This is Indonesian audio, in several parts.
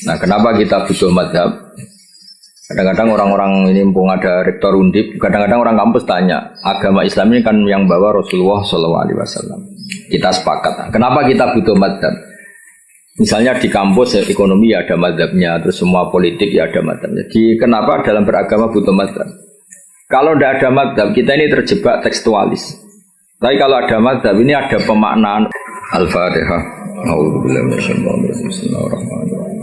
Nah, kenapa kita butuh madhab? Kadang-kadang orang-orang ini mumpung ada rektor undip, kadang-kadang orang kampus tanya, agama Islam ini kan yang bawa Rasulullah SAW. Kita sepakat. Kenapa kita butuh madhab? Misalnya di kampus ekonomi ya ada madhabnya, terus semua politik ya ada madhabnya. Jadi kenapa dalam beragama butuh madhab? Kalau tidak ada madhab, kita ini terjebak tekstualis. Tapi kalau ada madhab, ini ada pemaknaan. Al-Fatihah. Bismillahirrahmanirrahim.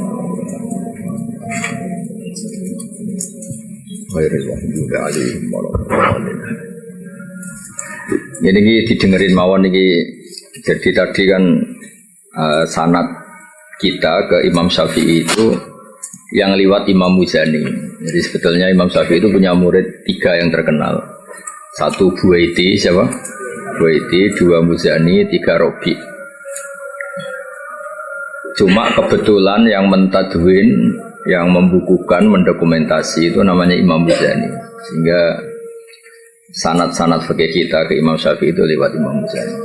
Ini didengerin mawon ini. Jadi tadi kan sanad kita ke Imam Syafi'i itu yang lewat Imam Muzani. Jadi sebetulnya Imam Syafi'i itu punya murid 3 yang terkenal. 1 Buaiti, siapa? Buaiti, 2 Muzani, 3 Robi. Cuma kebetulan yang mentadwin, yang membukukan, mendokumentasi itu namanya Imam Muzani. Sehingga sanad-sanad fikih kita ke Imam Syafi'i itu lewat Imam Muzani.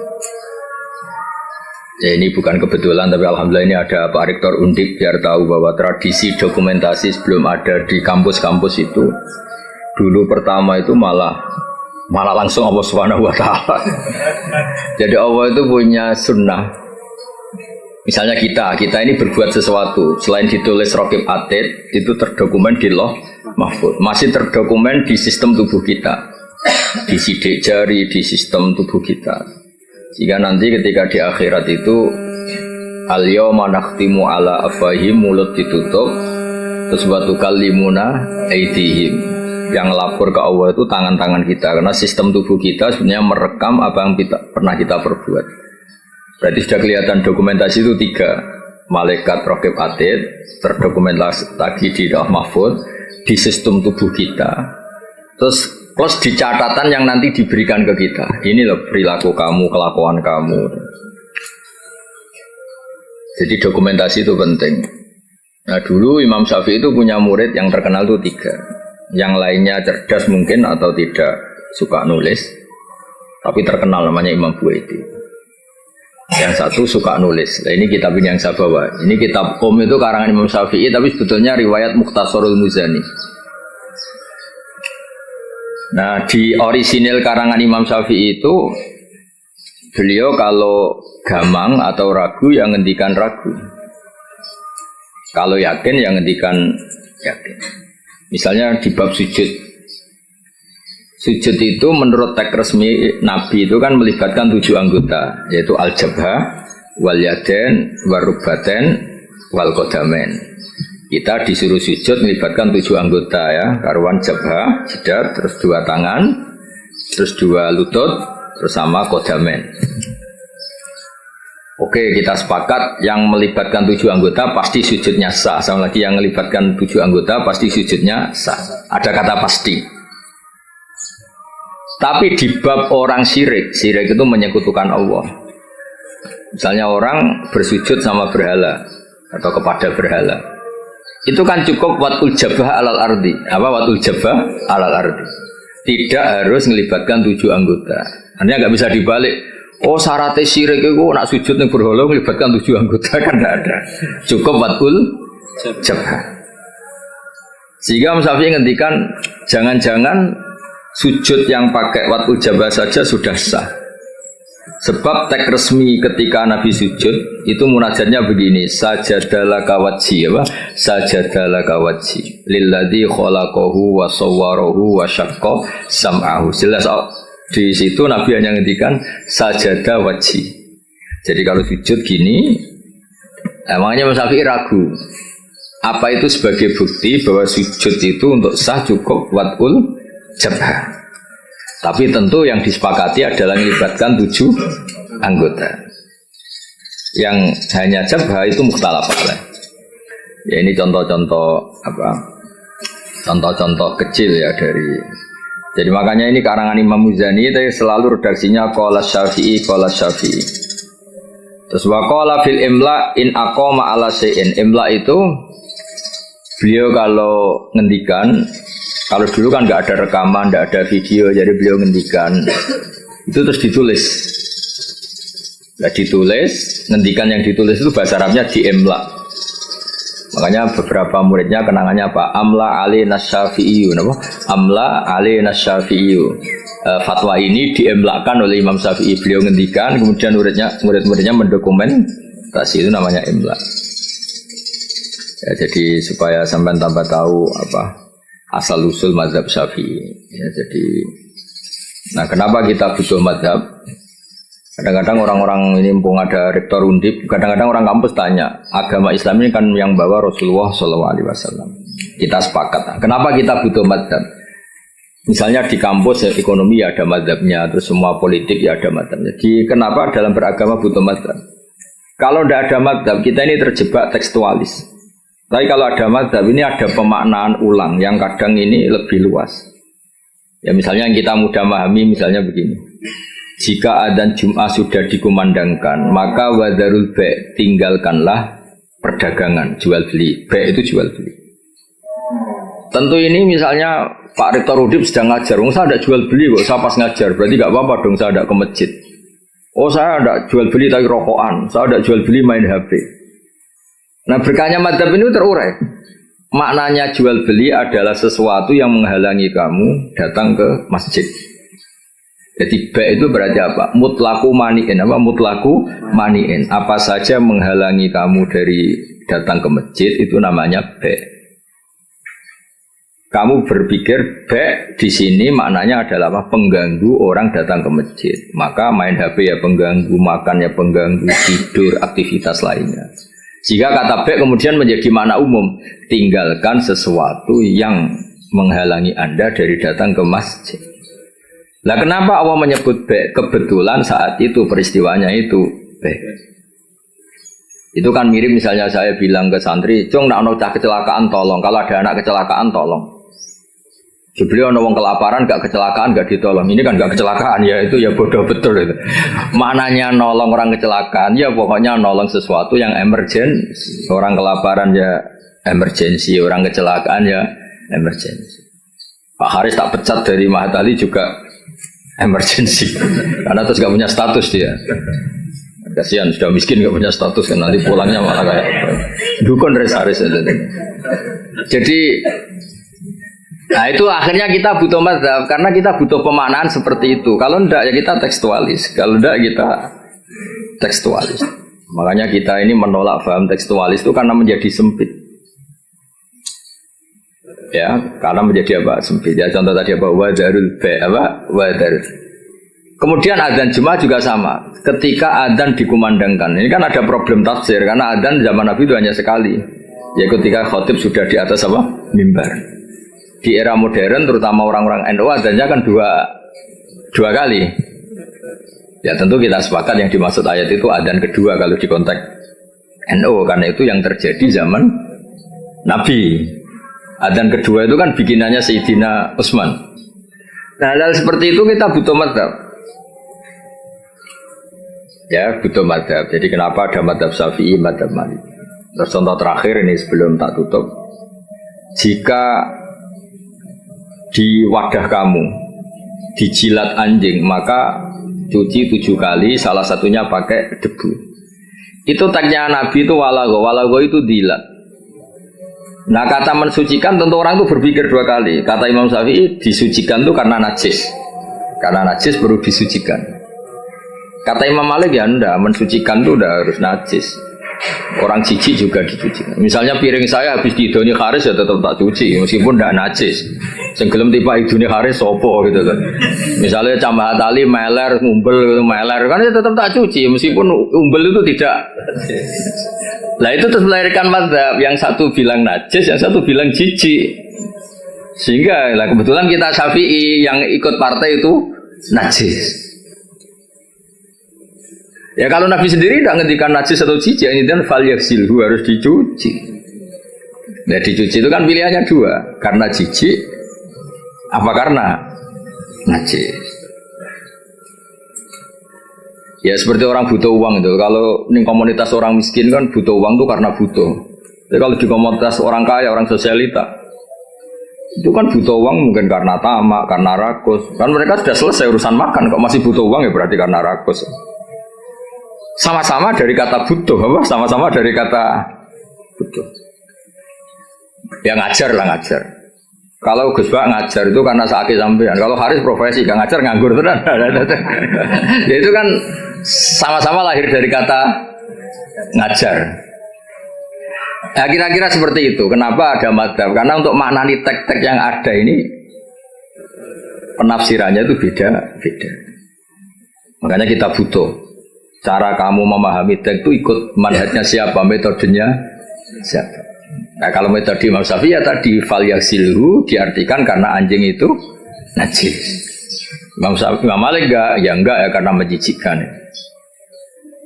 Ya ini bukan kebetulan, tapi alhamdulillah ini ada Pak Rektor Undip biar tahu bahwa tradisi dokumentasi sebelum ada di kampus-kampus itu dulu pertama itu malah langsung Allah Subhanahu wa taala. Jadi Allah itu punya sunnah. Misalnya kita ini berbuat sesuatu, selain ditulis Raqib Atid, itu terdokumen di Lauh Mahfuz. Masih terdokumen di sistem tubuh kita, di sidik jari, di sistem tubuh kita. Sehingga nanti ketika di akhirat itu al-yawma nakhtimu ala afwahihim, mulut ditutup, terus wa tukallimuna aydihim. Yang lapor ke Allah itu tangan-tangan kita, karena sistem tubuh kita sebenarnya merekam apa yang pernah kita perbuat. Berarti sudah kelihatan dokumentasi itu 3. Malaikat Raqib Atid terdokumentasi lagi di Lauh Mahfuz, di sistem tubuh kita. Terus plus di catatan yang nanti diberikan ke kita. Ini loh perilaku kamu, kelakuan kamu. Jadi dokumentasi itu penting. Nah dulu Imam Syafi'i itu punya murid yang terkenal itu 3. Yang lainnya cerdas mungkin atau tidak suka nulis, tapi terkenal namanya Imam Buaiti. Yang 1 suka nulis. Nah, ini kitab ini yang saya bawa. Ini kitab itu karangan Imam Syafi'i, tapi sebetulnya riwayat Mukhtasarul Muzani. Nah, di orisinil karangan Imam Syafi'i itu beliau kalau gamang atau ragu yang ngendikan ragu. Kalau yakin yang ngendikan yakin. Misalnya di bab sujud. Sujud itu menurut teks resmi Nabi itu kan melibatkan 7 anggota, yaitu al-jabhah, wal yaden, warubbaten, wal qadamain. Kita disuruh sujud melibatkan 7 anggota ya, karuan jabhah, jidar, terus 2 tangan, terus 2 lutut, terus sama qadamain. Oke, kita sepakat yang melibatkan 7 anggota pasti sujudnya sah. Sama lagi yang melibatkan 7 anggota pasti sujudnya sah. Ada kata pasti. Tapi di bab orang syirik itu menyekutukan Allah. Misalnya orang bersujud sama berhala atau kepada berhala. Itu kan cukup watul jabah alal ardi. Apa watul jabah alal ardi? Tidak harus melibatkan 7 anggota. Artinya nggak bisa dibalik. Oh syaratnya syirik itu nak sujud nih berhala melibatkan 7 anggota kan tidak ada. Cukup watul jabah. Sehingga Imam Syafi'i ngendikan jangan-jangan sujud yang pakai watul jabah saja sudah sah. Sebab teks resmi ketika Nabi sujud itu munajatnya begini, sajadalaka wajhi apa? Sajadalaka wajhi lilladzi khalaqahu wa sawwarahu wa syaqqa sam'ahu. Jelas di situ Nabi hanya ngendikan sajada wajhi. Jadi kalau sujud gini, makanya Mas Syafi'i ragu. Apa itu sebagai bukti bahwa sujud itu untuk sah cukup watul jabah. Tapi tentu yang disepakati adalah melibatkan 7 anggota. Yang hanya jabah itu mukhtalaf alaih. Ya ini contoh-contoh apa? Contoh-contoh kecil ya dari. Jadi makanya ini karangan Imam Muzani itu selalu redaksinya qala Syafi'i qala Syafi'i. Terus wa qala fil imla in aqama ala syai'in. Imla itu beliau kalau ngendikan. Kalau dulu kan nggak ada rekaman, nggak ada video, jadi beliau ngendikan itu terus ditulis. Nah, ditulis, ngendikan yang ditulis itu bahasa Arabnya diemla. Makanya beberapa muridnya kenangannya apa? Amla Ali Nasyafi'iyu, apa? Amla Ali Nasyafi'iyu. Fatwa ini diemlakan oleh Imam Syafi'i. Beliau ngendikan, kemudian murid-muridnya mendokumentasi, itu namanya emla. Ya, jadi supaya sampai tambah tahu apa asal usul mazhab Syafi'i. Ya, jadi, nah kenapa kita butuh mazhab? Kadang-kadang orang-orang ini mumpung ada rektor undip, kadang-kadang orang kampus tanya, agama Islam ini kan yang bawa Rasulullah SAW. Kita sepakat. Kenapa kita butuh mazhab? Misalnya di kampus ya, ekonomi ya ada mazhabnya, terus semua politik ya ada mazhabnya. Jadi kenapa dalam beragama butuh mazhab? Kalau tidak ada mazhab, kita ini terjebak tekstualis. Tapi kalau ada mazhab, ini ada pemaknaan ulang yang kadang ini lebih luas. Ya misalnya yang kita mudah memahami, misalnya begini. Jika adzan Jum'ah sudah dikumandangkan, maka wadarul bai', tinggalkanlah perdagangan, jual beli. Bai' itu jual beli. Tentu ini misalnya Pak Rektor Udip sedang ngajar, saya ada jual beli kok, saya pas ngajar, berarti gak apa-apa dong saya ada ke masjid. Oh saya ada jual beli tapi rokokan, saya ada jual beli main HP. Nah berkahnya madzhab ini terurai. Maknanya jual beli adalah sesuatu yang menghalangi kamu datang ke masjid. Jadi ba' itu berarti apa? Mutlaku mani'in. Apa mutlaku mani'in? Apa saja menghalangi kamu dari datang ke masjid itu namanya ba'. Kamu berpikir ba' di sini maknanya adalah apa? Pengganggu orang datang ke masjid. Maka main HP ya pengganggu, makan ya pengganggu, tidur, aktivitas lainnya. Jika kata ba' kemudian menjadi makna umum, tinggalkan sesuatu yang menghalangi Anda dari datang ke masjid. Nah kenapa Allah menyebut ba'? Kebetulan saat itu peristiwanya itu ba'. Itu kan mirip misalnya saya bilang ke santri, "Cung, nak ono cah kecelakaan tolong. Kalau ada anak kecelakaan tolong." Beliau ono wong kelaparan gak kecelakaan gak ditolong. Ini kan gak kecelakaan ya, itu ya bodoh betul itu. Maknanya nolong orang kecelakaan ya pokoknya nolong sesuatu yang emergency. Orang kelaparan ya emergency, orang kecelakaan ya emergency. Pak Haris tak pecat dari Mahatali juga emergency karena terus gak punya status dia. Kasihan sudah miskin gak punya status kan nanti pulangnya malah kayak dukun Haris aja. Jadi nah itu akhirnya kita butuh mazhab karena kita butuh pemaknaan seperti itu. Kalau enggak ya kita tekstualis. Kalau enggak kita tekstualis. Makanya kita ini menolak paham tekstualis itu karena menjadi sempit. Ya, karena menjadi apa? Sempit. Ya, contoh tadi apa? Wadarul ba', apa? Wadarul. Kemudian adzan Jumat juga sama. Ketika adzan dikumandangkan, ini kan ada problem tafsir karena adzan zaman Nabi itu hanya sekali. Ya, ketika khotib sudah di atas apa? Mimbar. Di era modern, terutama orang-orang NU, adzannya kan dua kali. Ya, tentu kita sepakat yang dimaksud ayat itu adzan kedua kalau di konteks NU, karena itu yang terjadi zaman Nabi. Adzan kedua itu kan bikinannya Sayyidina Utsman. Nah, hal seperti itu kita butuh mazhab. Ya, butuh mazhab. Jadi kenapa ada mazhab Syafi'i, mazhab Maliki. Terus contoh terakhir ini sebelum tak tutup. Jika di wadah kamu dijilat anjing, maka cuci 7 kali, salah satunya pakai debu. Itu tagnya Nabi itu walago itu dilat. Nah kata mensucikan tentu orang itu berpikir 2 kali. Kata Imam Syafi'i disucikan itu karena najis. Karena najis baru disucikan. Kata Imam Malik ya enggak, mensucikan itu udah harus najis. Orang jijik juga dicuci. Misalnya piring saya habis diidoni kharis ya tetap tak cuci meskipun enggak najis. Sing gelem tiba idone kharis sopo gitu kan. Misalnya Cambah tali meler, ngumbel meler kan ya tetap tak cuci meskipun umbel itu tidak. Lah itu terus melahirkan mazhab, yang satu bilang najis, yang satu bilang jijik. Sehingga lah kebetulan kita Syafi'i yang ikut partai itu najis. Ya kalau Nabi sendiri tidak ngendikan najis atau jijik, ini dan fal yaghsilhu harus dicuci. Nah dicuci itu kan pilihannya 2, karena jijik apa karena najis. Ya seperti orang butuh uang itu. Kalau di komunitas orang miskin kan butuh uang itu karena butuh. Jadi kalau di komunitas orang kaya, orang sosialita, itu kan butuh uang mungkin karena tamak, karena rakus. Kan mereka sudah selesai urusan makan, kok masih butuh uang ya berarti karena rakus. Sama-sama dari kata butuh, apa? Sama-sama dari kata butuh. Ya ngajar lah ngajar. Kalau Gus Bak ngajar itu karena sakit sampean. Kalau Haris profesi gak ngajar nganggur tenan. Ya itu kan sama-sama lahir dari kata ngajar. Nah, kira-kira seperti itu. Kenapa ada madzhab? Karena untuk maknani tek-tek yang ada ini penafsirannya itu beda-beda. Makanya kita butuh cara kamu memahami tek itu ikut manhajnya siapa, metodenya siapa. Nah kalau metode Imam Syafi'i ya tadi fal yaghsilhu diartikan karena anjing itu najis. Imam Malik enggak ya karena menjijikkan.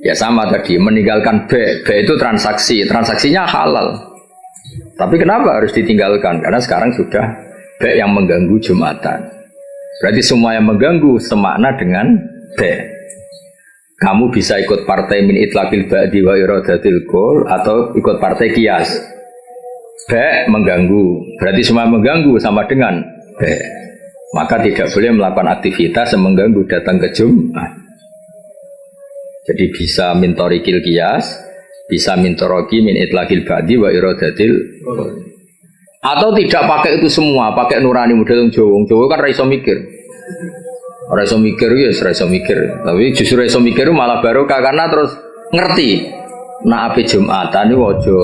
Ya sama tadi meninggalkan B itu transaksinya halal. Tapi kenapa harus ditinggalkan? Karena sekarang sudah B yang mengganggu Jumatan. Berarti semua yang mengganggu semakna dengan B. Kamu bisa ikut partai min itlaqil ba'di wa iradatil qul atau ikut partai qiyas. B mengganggu, berarti semua mengganggu sama dengan B. Maka tidak boleh melakukan aktivitas yang mengganggu datang ke Jumat. Jadi bisa mintorikil qiyas, bisa mintoroki min itlaqil ba'di wa iradatil qul. Atau tidak pakai itu semua, pakai nurani model Jawa kan raiso mikir. Raiso mikir ya, raiso mikir. Tapi justru raiso mikir malah barokah karena terus ngerti. Nah api Jumatan itu ojo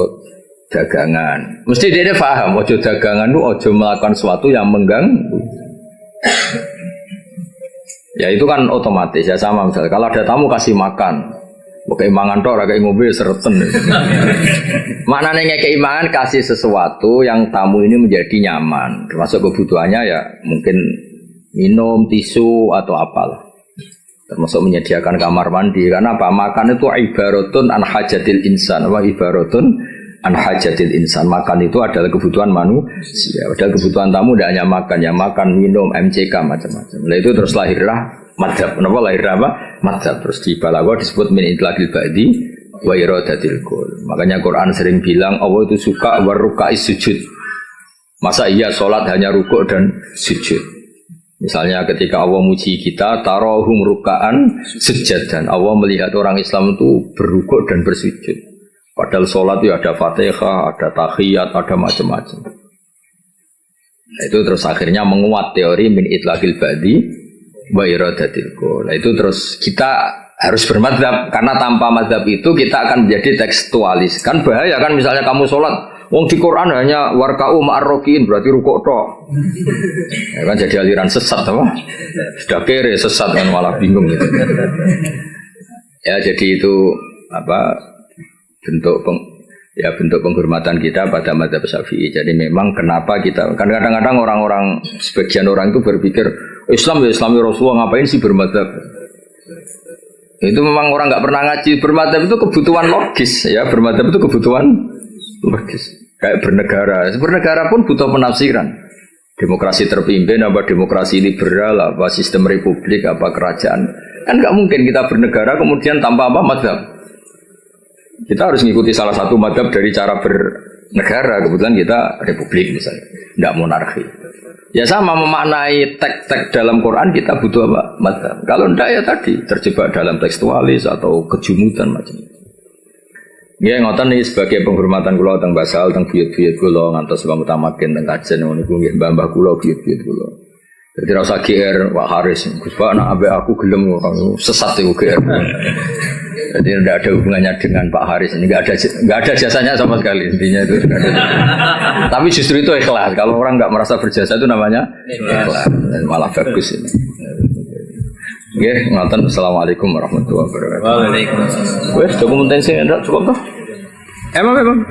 dagangan. Mesti dia paham ojo dagangan itu ojo melakukan sesuatu yang mengganggu. Ya itu kan otomatis ya sama misalnya. Kalau ada tamu kasih makan, keimangan toh, kayak mobil sereten. Maknanya keimangan kasih sesuatu yang tamu ini menjadi nyaman. Termasuk kebutuhannya ya mungkin minum, tisu atau apalah. Termasuk menyediakan kamar mandi. Karena apa? Makan itu ibaratun an hajatil insan. Apa ibaratun an hajatil insan. Makan itu adalah kebutuhan manusia. Padahal kebutuhan tamu tidak hanya makan, ya makan, minum, MCK macam-macam. Nah itu terus lahirlah madzhab. Kenapa lahir apa? Madzhab. Terus di Balaghah disebut min itlaqil ba'di wa iradatil qul. Makanya Quran sering bilang Allah itu suka waruka'is sujud. Masa iya sholat hanya rukuk dan sujud? Misalnya ketika Allah muji kita, tarohum ruka'an sujadan. Allah melihat orang Islam itu berrukuk dan bersujud. Padahal sholat itu ada fatihah, ada tahiyat, ada macam-macam. Nah, itu terus akhirnya menguat teori min itlaqil ba'di wa iradatil qul. Nah, itu terus kita harus bermadzhab. Karena tanpa madzhab itu kita akan menjadi tekstualis. Kan bahaya kan misalnya kamu sholat, wong di Quran hanya warka'u ma'arrokin berarti rukuk tok. Ya kan jadi aliran sesat apa? Sudah kere sesat kan malah bingung gitu. Ya jadi itu apa bentuk penghormatan kita pada madzhab Syafi'i. Jadi memang kenapa kita kan kadang-kadang orang-orang sebagian orang itu berpikir Islam ya Islami Rasulullah ngapain sih bermadzhab? Itu memang orang nggak pernah ngaji. Bermadzhab itu kebutuhan logis ya, bermadzhab itu kebutuhan logis. Kayak bernegara pun butuh penafsiran. Demokrasi terpimpin apa demokrasi liberal apa sistem republik apa kerajaan. Kan nggak mungkin kita bernegara kemudian tanpa apa madzhab. Kita harus mengikuti salah satu madzhab dari cara bernegara. Kebetulan kita republik misalnya, nggak monarki. Ya sama memaknai teks-teks dalam Quran kita butuh apa madzhab. Kalau enggak ya tadi terjebak dalam tekstualis atau kejumudan macam-macam. Ya ngoten nih sebagai penghormatan kula teng basal teng buyut-buyut kula ngantos wong utamaken teng kajen niku nggih mbah-mbah kula buyut-buyut kula. Dadi ora usah GR Pak Haris, Gus Pak nek ambek aku gelem sesat iku GR. Jadi tidak ada hubungannya dengan Pak Haris ini, nggak ada jasanya sama sekali intinya itu. Tapi justru itu ikhlas. Kalau orang nggak merasa berjasa itu namanya ikhlas, malah bagus ini. Oke, ngoten. Assalamualaikum warahmatullahi wabarakatuh. Waalaikumsalam. Wes dokumentasi enggak cukup toh? Emang.